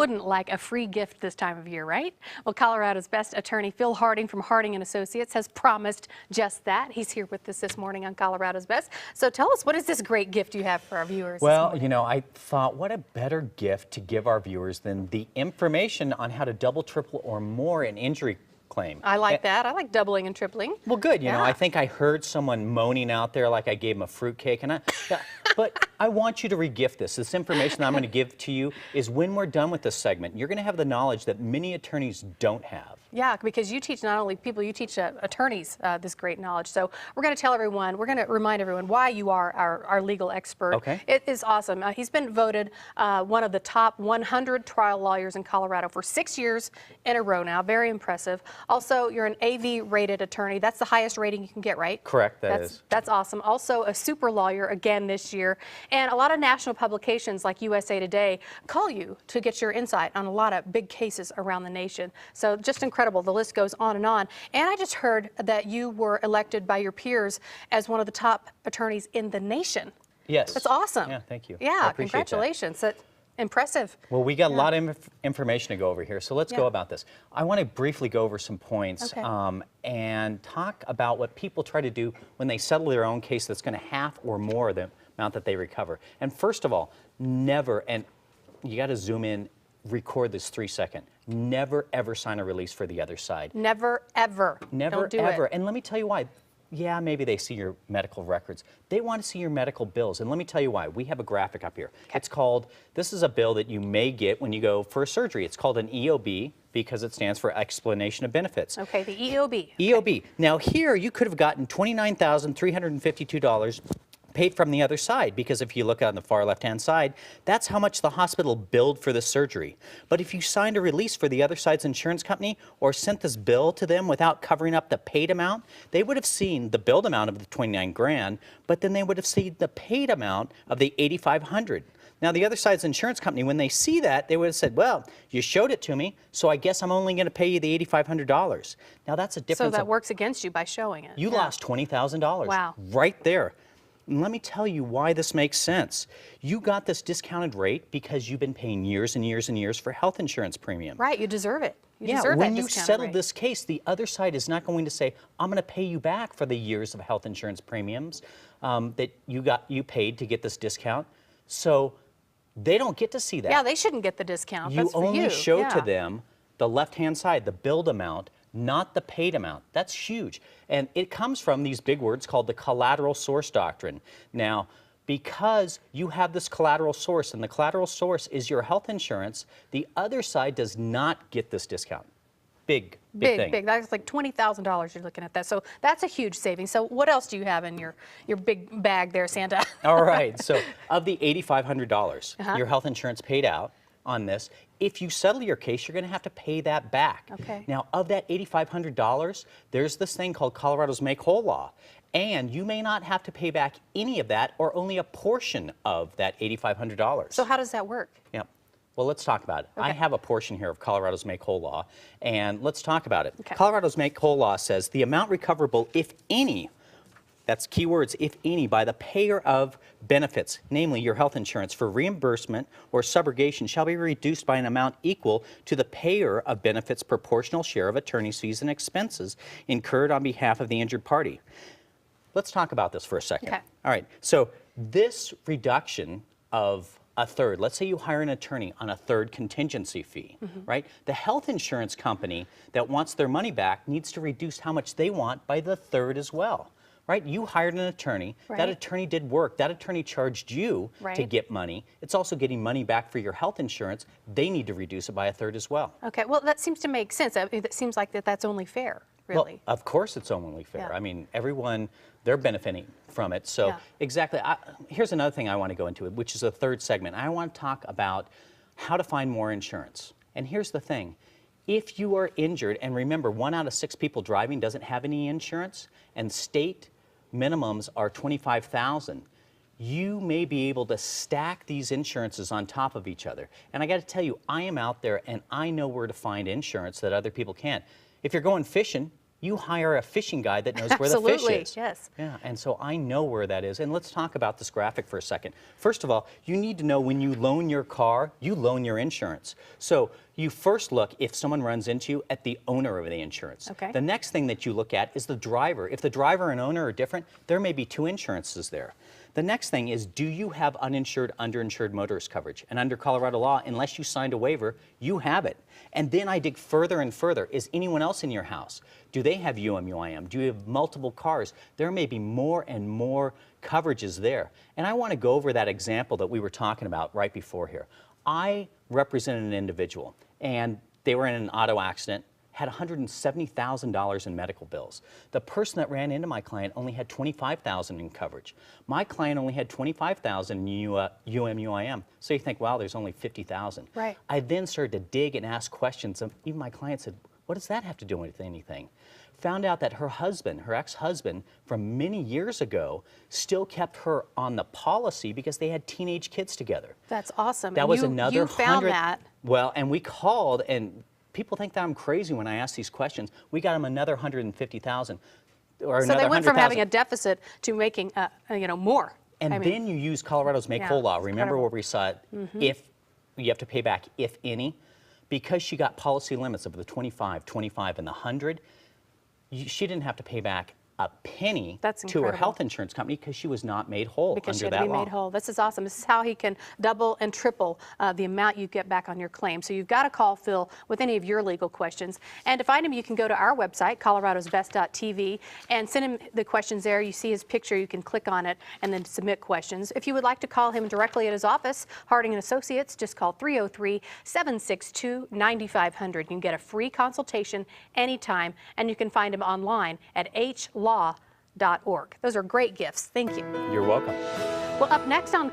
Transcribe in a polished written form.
wouldn't like a free gift this time of year, right? Well, Colorado's best attorney, Phil Harding from Harding & Associates, has promised just that. He's here with us this morning on Colorado's Best. So tell us, what is this great gift you have for our viewers? Well, you know, I thought, what a better gift to give our viewers than the information on how to double, triple, or more an injury claim. I like that. I like doubling and tripling. Well, good. You know, I think I heard someone moaning out there like I gave them a fruitcake, and but I want you to regift this. This information that I'm going to give to you is when we're done with this segment, you're going to have the knowledge that many attorneys don't have. Yeah, because you teach not only people, you teach attorneys this great knowledge. So we're going to tell everyone, we're going to remind everyone why you are our legal expert. Okay. It is awesome. He's been voted one of the top 100 trial lawyers in Colorado for 6 years in a row now. Very impressive. Also, you're an AV-rated attorney. That's the highest rating you can get, right? Correct, That's awesome. Also, a super lawyer again this year. And a lot of national publications like USA Today call you to get your insight on a lot of big cases around the nation. So just incredible. The list goes on. And I just heard that you were elected by your peers as one of the top attorneys in the nation. Yes. That's awesome. Yeah, thank you. Yeah, congratulations. That's impressive. Well, we got a lot of information to go over here, so let's go about this. I want to briefly go over some points and talk about what people try to do when they settle their own case that's going to half or more the amount that they recover. And first of all, never, and you got to zoom in, record this 3-second. Never, ever sign a release for the other side. Never, ever. Never, Don't do ever. it. And let me tell you why. Yeah, maybe they see your medical records. They want to see your medical bills. And let me tell you why. We have a graphic up here. It's called, this is a bill that you may get when you go for a surgery. It's called an EOB because it stands for Explanation of Benefits. Okay, the EOB. EOB. Now here you could have gotten $29,352 paid from the other side, because if you look on the far left-hand side, that's how much the hospital billed for the surgery. But if you signed a release for the other side's insurance company or sent this bill to them without covering up the paid amount, they would have seen the billed amount of the 29 grand, but then they would have seen the paid amount of the 8,500. Now the other side's insurance company, when they see that, they would have said, well, you showed it to me, so I guess I'm only going to pay you the $8,500. Now that's a difference. So that works against you by showing it. You lost $20,000. Wow. Right there. And let me tell you why this makes sense. You got this discounted rate because you've been paying years and years and years for health insurance premium. Right, you deserve it. You deserve when that you discounted settle rate. this case, the other side is not going to say, I'm going to pay you back for the years of health insurance premiums that you paid to get this discount. So they don't get to see that. Yeah, they shouldn't get the discount. You That's for only you. show to them the left-hand side, the billed amount, not the paid amount. That's huge. And it comes from these big words called the collateral source doctrine. Now, because you have this collateral source, and the collateral source is your health insurance, the other side does not get this discount. Big thing. Big. That's like $20,000 you're looking at that. So that's a huge saving. So what else do you have in your big bag there, Santa? All right. So of the $8,500, your health insurance paid out on this, if you settle your case, you're going to have to pay that back. Okay. Now, of that $8,500, there's this thing called Colorado's Make Whole Law, and you may not have to pay back any of that or only a portion of that $8,500. So how does that work? Yeah. Well, let's talk about it. Okay. I have a portion here of Colorado's Make Whole Law, and let's talk about it. Okay. Colorado's Make Whole Law says the amount recoverable, if any, that's keywords, if any, by the payer of benefits, namely your health insurance, for reimbursement or subrogation shall be reduced by an amount equal to the payer of benefits' proportional share of attorney's fees and expenses incurred on behalf of the injured party. Let's talk about this for a second. Okay. All right. So this reduction of a third, let's say you hire an attorney on a third contingency fee, right? The health insurance company that wants their money back needs to reduce how much they want by the third as well. Right? You hired an attorney. Right. That attorney did work. That attorney charged you to Right. get money. It's also getting money back for your health insurance. They need to reduce it by a third as well. Okay, well, that seems to make sense. It seems like that's only fair, really. Well, of course it's only fair. Yeah. I mean, everyone, they're benefiting from it. So Yeah. exactly. Here's another thing I want to go into, which is a third segment. I want to talk about how to find more insurance. And here's the thing. If you are injured, and remember, 1 out of 6 people driving doesn't have any insurance, and state minimums are $25,000, you may be able to stack these insurances on top of each other. And I got to tell you, I am out there and I know where to find insurance that other people can't. If you're going fishing, you hire a fishing guide that knows where the fish Absolutely, is. yes. Yeah, and so I know where that is. And let's talk about this graphic for a second. First of all, you need to know when you loan your car, you loan your insurance. So you first look, if someone runs into you, at the owner of the insurance. Okay. The next thing that you look at is the driver. If the driver and owner are different, there may be two insurances there. The next thing is, do you have uninsured, underinsured motorist coverage? And under Colorado law, unless you signed a waiver, you have it. And then I dig further and further. Is anyone else in your house? Do they have UM/UIM? Do you have multiple cars? There may be more and more coverages there. And I want to go over that example that we were talking about right before here. I represented an individual, and they were in an auto accident, had $170,000 in medical bills. The person that ran into my client only had $25,000 in coverage. My client only had $25,000 in UM/UIM. So you think, wow, there's only $50,000. Right. I then started to dig and ask questions. And even my client said, what does that have to do with anything? Found out that her husband, her ex-husband, from many years ago, still kept her on the policy because they had teenage kids together. That's awesome. That And was you, another you found 100 that. Well, and we called, and people think that I'm crazy when I ask these questions. We got them another 150,000, or So another they went from 100,000. having a deficit to making, more. And I mean, then you use Colorado's Yeah, make-whole law. it's Remember incredible. where we saw it? If you have to pay back, if any, because she got policy limits of the 25, 25, and the 100. She didn't have to pay back a penny That's to her incredible. health insurance company because she was not made whole because she under had to that be law. made whole. This is awesome. This is how he can double and triple the amount you get back on your claim. So you've got to call Phil with any of your legal questions. And to find him, you can go to our website, coloradosbest.tv, and send him the questions there. You see his picture. You can click on it and then submit questions. If you would like to call him directly at his office, Harding & Associates, just call 303-762-9500. You can get a free consultation anytime, and you can find him online at hlaw.org. Those are great gifts. Thank you. You're welcome. Well, up next on